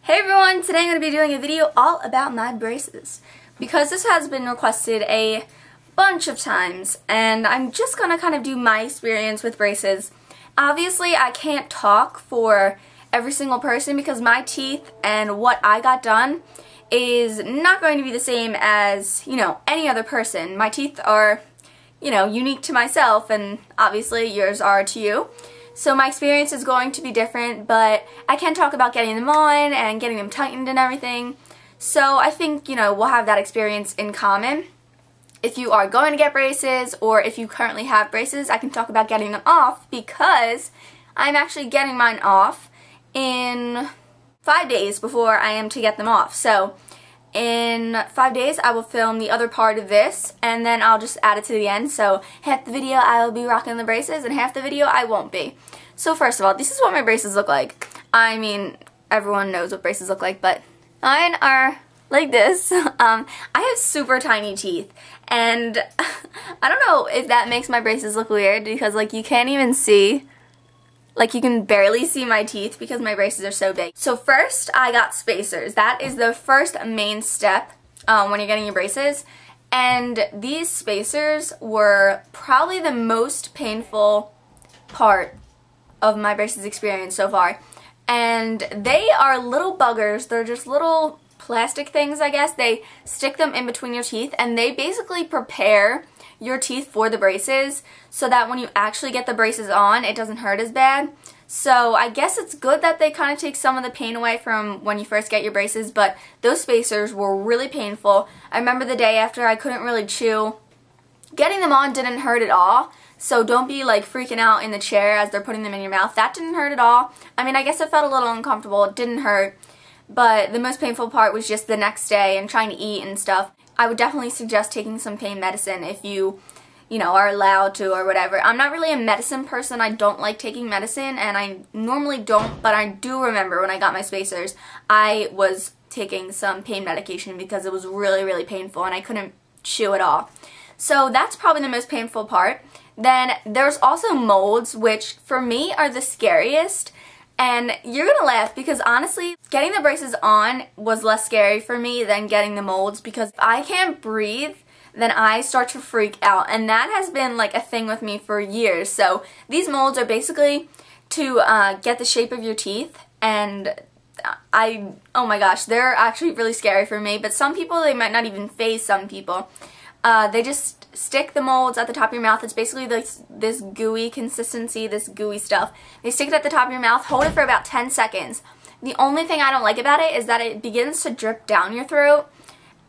Hey everyone, today I'm going to be doing a video all about my braces because this has been requested a bunch of times and I'm just going to kind of do my experience with braces. Obviously I can't talk for every single person because my teeth and what I got done is not going to be the same as, any other person. My teeth are, unique to myself and obviously yours are to you. So my experience is going to be different, but I can talk about getting them on and getting them tightened and everything. So I think, we'll have that experience in common. If you are going to get braces or if you currently have braces, I can talk about getting them off because I'm actually getting mine off in 5 days before I am to get them off. So in 5 days I will film the other part of this and then I'll just add it to the end. So half the video I will be rocking the braces and half the video I won't be. So first of all, this is what my braces look like. I mean, everyone knows what braces look like, but mine are like this. I have super tiny teeth and I don't know if that makes my braces look weird because you can't even see. You can barely see my teeth because my braces are so big. So first, I got spacers. That is the first main step when you're getting your braces. And these spacers were probably the most painful part of my braces experience so far. And they are little buggers. They're just little plastic things, I guess. They stick them in between your teeth and they basically prepare your teeth for the braces so that when you actually get the braces on, it doesn't hurt as bad. So I guess it's good that they kind of take some of the pain away from when you first get your braces, but those spacers were really painful. I remember the day after I couldn't really chew. Getting them on didn't hurt at all, so don't be freaking out in the chair as they're putting them in your mouth. That didn't hurt at all. I mean, I guess it felt a little uncomfortable. It didn't hurt, but the most painful part was just the next day and trying to eat and stuff. I would definitely suggest taking some pain medicine if you are allowed to or whatever. I'm not really a medicine person. I don't like taking medicine and I normally don't, but I do remember when I got my spacers, I was taking some pain medication because it was really, really painful and I couldn't chew at all. So that's probably the most painful part. Then there's also molds, which for me are the scariest. And you're going to laugh because honestly, getting the braces on was less scary for me than getting the molds because if I can't breathe, then I start to freak out. And that has been a thing with me for years. So these molds are basically to get the shape of your teeth. And oh my gosh, they're actually really scary for me. But some people, they might not even faze some people. They just stick the molds at the top of your mouth. It's basically this gooey consistency, this gooey stuff. They stick it at the top of your mouth, hold it for about 10 seconds. The only thing I don't like about it is that it begins to drip down your throat,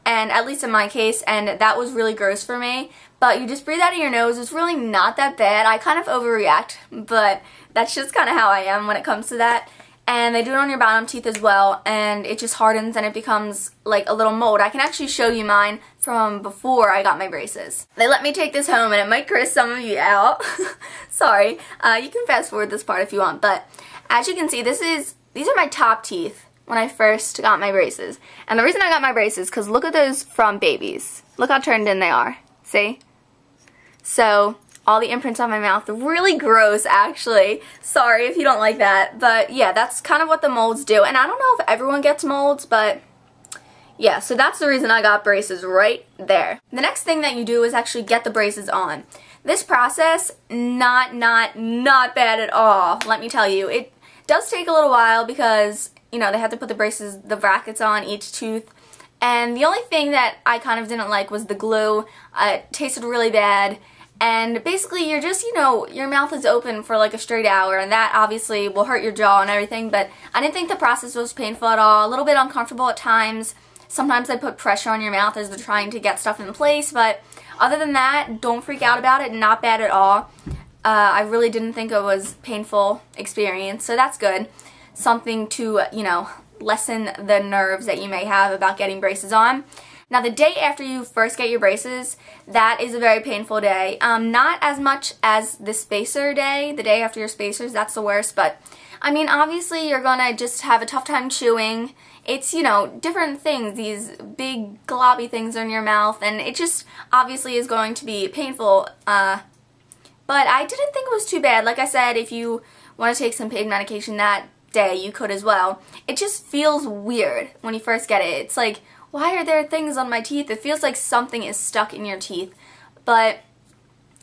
and at least in my case, and that was really gross for me. But you just breathe out of your nose. It's really not that bad. I kind of overreact, but that's just kind of how I am when it comes to that. And they do it on your bottom teeth as well, and it just hardens and it becomes like a little mold. I can actually show you mine from before I got my braces. They let me take this home and it might gross some of you out. Sorry. You can fast forward this part if you want, but as you can see, these are my top teeth when I first got my braces. And the reason I got my braces is because look at those front babies. Look how turned in they are. See? So all the imprints on my mouth, really gross actually. Sorry if you don't like that, but yeah, that's kind of what the molds do. And I don't know if everyone gets molds, but yeah, so that's the reason I got braces right there. The next thing that you do is actually get the braces on. This process, not bad at all, let me tell you. It does take a little while because, they have to put the brackets on each tooth. And the only thing that I kind of didn't like was the glue. It tasted really bad. And basically you're just, your mouth is open for a straight hour and that obviously will hurt your jaw and everything, but I didn't think the process was painful at all. A little bit uncomfortable at times. Sometimes they put pressure on your mouth as they're trying to get stuff in place, but other than that, don't freak out about it. Not bad at all. I really didn't think it was a painful experience, so that's good. Something to, lessen the nerves that you may have about getting braces on. Now the day after you first get your braces, that is a very painful day. Not as much as the spacer day, the day after your spacers, that's the worst, but I mean obviously you're gonna just have a tough time chewing. It's, different things, these big globby things in your mouth, and it just obviously is going to be painful, but I didn't think it was too bad. Like I said, if you want to take some pain medication, that day, you could as well. It just feels weird when you first get it. It's like, why are there things on my teeth? It feels like something is stuck in your teeth, but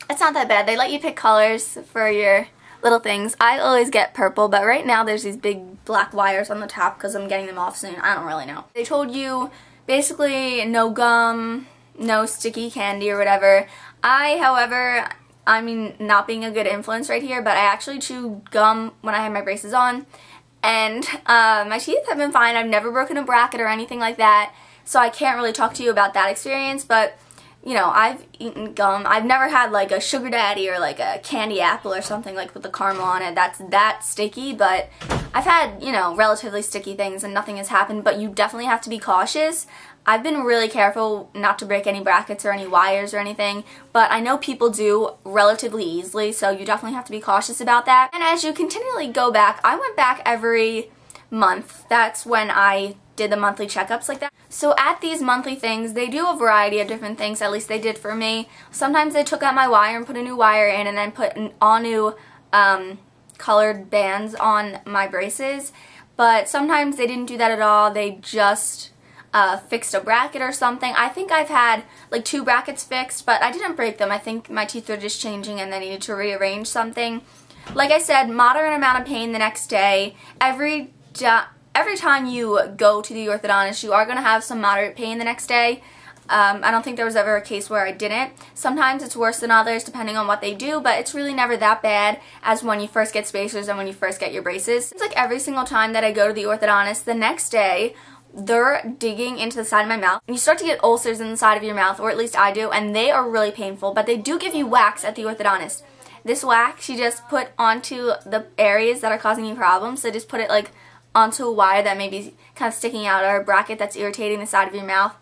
it's not that bad. They let you pick colors for your little things. I always get purple, but right now there's these big black wires on the top because I'm getting them off soon. I don't really know. They told you basically no gum, no sticky candy or whatever. However, I mean, not being a good influence right here, but I actually chew gum when I have my braces on, and my teeth have been fine. I've never broken a bracket or anything like that, so I can't really talk to you about that experience, but you know, I've eaten gum. I've never had like a sugar daddy or like a candy apple or something like with the caramel on it that's that sticky, but I've had, you know, relatively sticky things and nothing has happened, but you definitely have to be cautious. I've been really careful not to break any brackets or any wires or anything, but I know people do relatively easily, so you definitely have to be cautious about that. And as you continually go back, I went back every month. That's when I did the monthly checkups like that. So at these monthly things, they do a variety of different things, at least they did for me. Sometimes they took out my wire and put a new wire in and then put all new colored bands on my braces, but sometimes they didn't do that at all. They just fixed a bracket or something. I think I've had like 2 brackets fixed, but I didn't break them. I think my teeth were just changing and they needed to rearrange something. Like I said, moderate amount of pain the next day. Every time you go to the orthodontist, you are going to have some moderate pain the next day. I don't think there was ever a case where I didn't. Sometimes it's worse than others depending on what they do, but it's really never that bad as when you first get spacers and when you first get your braces. It's like every single time that I go to the orthodontist, the next day they're digging into the side of my mouth. And you start to get ulcers in the side of your mouth, or at least I do, and they are really painful, but they do give you wax at the orthodontist. This wax you just put onto the areas that are causing you problems, so just put it like onto a wire that may be kind of sticking out, or a bracket that's irritating the side of your mouth.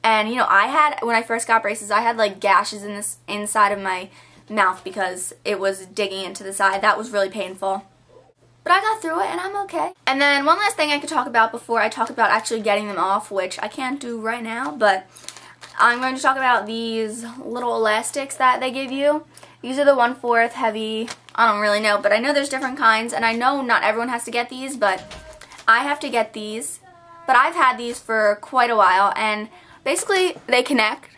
And you know, when I first got braces, I had like gashes in this inside of my mouth because it was digging into the side. That was really painful. But I got through it and I'm okay. And then one last thing I could talk about before I talk about actually getting them off, which I can't do right now, but I'm going to talk about these little elastics that they give you. These are the 1/4 heavy, I don't really know, but I know there's different kinds, and I know not everyone has to get these, but I have to get these. But I've had these for quite a while, and basically they connect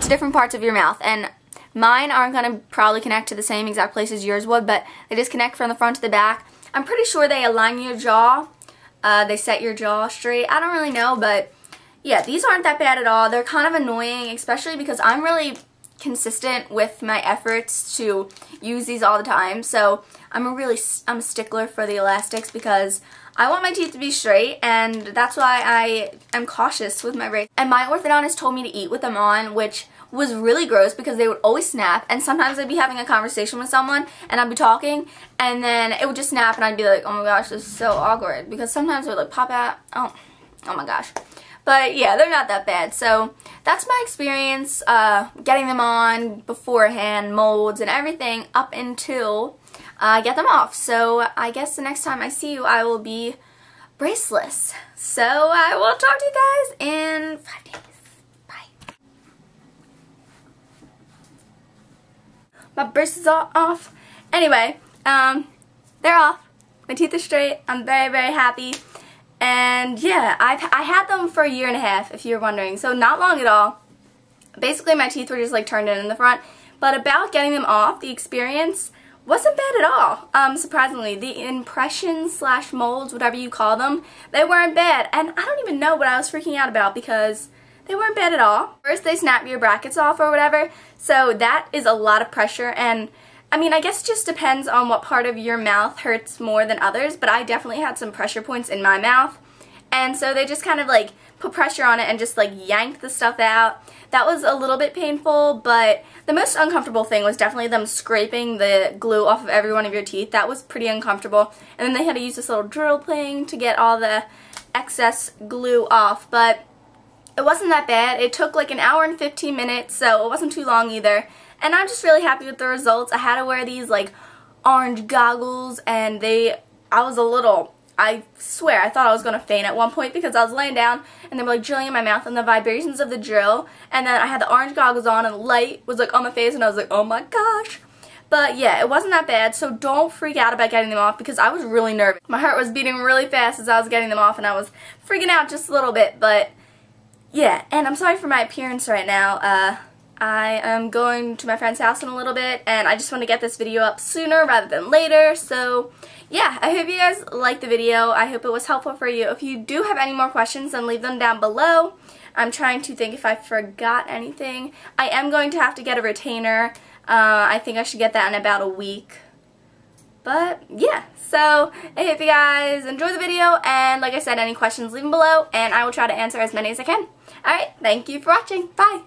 to different parts of your mouth, and mine aren't going to probably connect to the same exact places yours would, but they just connect from the front to the back. I'm pretty sure they align your jaw, they set your jaw straight. I don't really know, but yeah, these aren't that bad at all. They're kind of annoying, especially because I'm really consistent with my efforts to use these all the time, so I'm a stickler for the elastics because I want my teeth to be straight, and that's why I am cautious with my braces. And my orthodontist told me to eat with them on, which was really gross because they would always snap, and sometimes I'd be having a conversation with someone and I'd be talking and then it would just snap and I'd be like, oh my gosh, this is so awkward, because sometimes it would like pop out. Oh my gosh. But yeah, they're not that bad. So that's my experience getting them on beforehand, molds and everything up until I get them off. So I guess the next time I see you, I will be braceless. So I will talk to you guys in 5 days. Bye. My braces are off. Anyway, they're off. My teeth are straight. I'm very, very happy. And yeah, I had them for 1.5 years, if you're wondering, so not long at all. Basically, my teeth were just like turned in the front, but about getting them off, the experience wasn't bad at all. Surprisingly, the impressions / molds, whatever you call them, they weren't bad, and I don't even know what I was freaking out about because they weren't bad at all. First, they snap your brackets off or whatever, so that is a lot of pressure, and I mean, I guess it just depends on what part of your mouth hurts more than others, but I definitely had some pressure points in my mouth, and so they just kind of like put pressure on it and just like yanked the stuff out. That was a little bit painful, but the most uncomfortable thing was definitely them scraping the glue off of every one of your teeth. That was pretty uncomfortable, and then they had to use this little drill thing to get all the excess glue off, but it wasn't that bad. It took like 1 hour and 15 minutes, so it wasn't too long either. And I'm just really happy with the results. I had to wear these like orange goggles, and I swear I thought I was going to faint at one point because I was laying down and they were like drilling in my mouth and the vibrations of the drill, and then I had the orange goggles on and the light was like on my face and I was like, oh my gosh. But yeah, it wasn't that bad, so don't freak out about getting them off because I was really nervous. My heart was beating really fast as I was getting them off and I was freaking out just a little bit, but yeah. And I'm sorry for my appearance right now. I am going to my friend's house in a little bit and I just want to get this video up sooner rather than later, so yeah, I hope you guys liked the video. I hope it was helpful for you. If you do have any more questions, then leave them down below. I'm trying to think if I forgot anything. I am going to have to get a retainer. I think I should get that in about a week. But yeah, so I hope you guys enjoy the video, and like I said, any questions, leave them below, and I will try to answer as many as I can. Alright, thank you for watching. Bye!